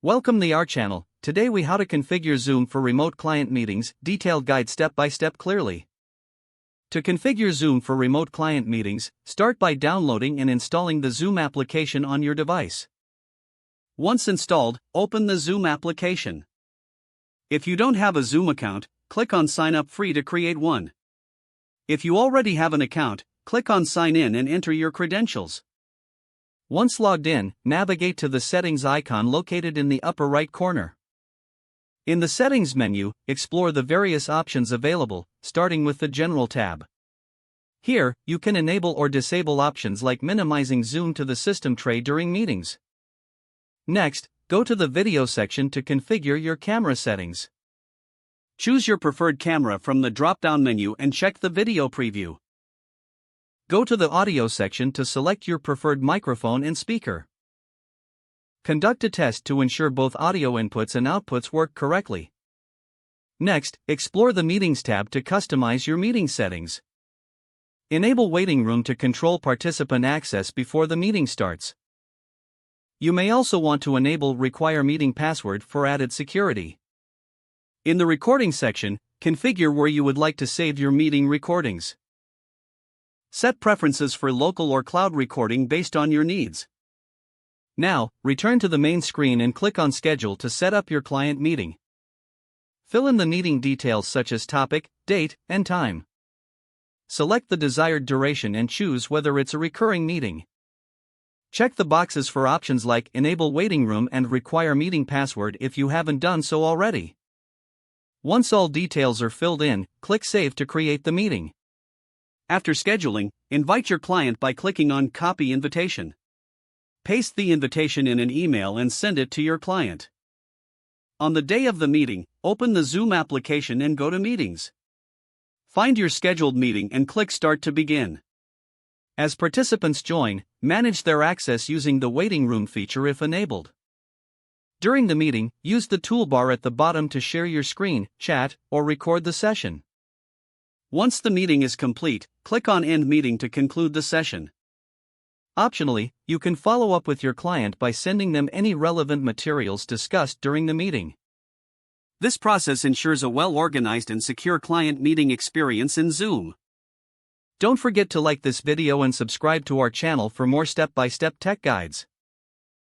Welcome to our channel. Today we how to configure Zoom for remote client meetings, detailed guide step by step clearly. To configure Zoom for remote client meetings, start by downloading and installing the Zoom application on your device. Once installed, open the Zoom application. If you don't have a Zoom account, click on Sign Up Free to create one. If you already have an account, click on Sign In and enter your credentials. Once logged in, navigate to the Settings icon located in the upper right corner. In the Settings menu, explore the various options available, starting with the General tab. Here, you can enable or disable options like minimizing zoom to the system tray during meetings. Next, go to the Video section to configure your camera settings. Choose your preferred camera from the drop-down menu and check the video preview. Go to the Audio section to select your preferred microphone and speaker. Conduct a test to ensure both audio inputs and outputs work correctly. Next, explore the Meetings tab to customize your meeting settings. Enable waiting room to control participant access before the meeting starts. You may also want to enable Require Meeting Password for added security. In the Recording section, configure where you would like to save your meeting recordings. Set preferences for local or cloud recording based on your needs. Now, return to the main screen and click on Schedule to set up your client meeting. Fill in the meeting details such as topic, date, and time. Select the desired duration and choose whether it's a recurring meeting. Check the boxes for options like Enable Waiting Room and Require Meeting Password if you haven't done so already. Once all details are filled in, click Save to create the meeting. After scheduling, invite your client by clicking on Copy Invitation. Paste the invitation in an email and send it to your client. On the day of the meeting, open the Zoom application and go to Meetings. Find your scheduled meeting and click Start to begin. As participants join, manage their access using the waiting room feature if enabled. During the meeting, use the toolbar at the bottom to share your screen, chat, or record the session. Once the meeting is complete, click on End Meeting to conclude the session. Optionally, you can follow up with your client by sending them any relevant materials discussed during the meeting. This process ensures a well-organized and secure client meeting experience in Zoom. Don't forget to like this video and subscribe to our channel for more step-by-step tech guides.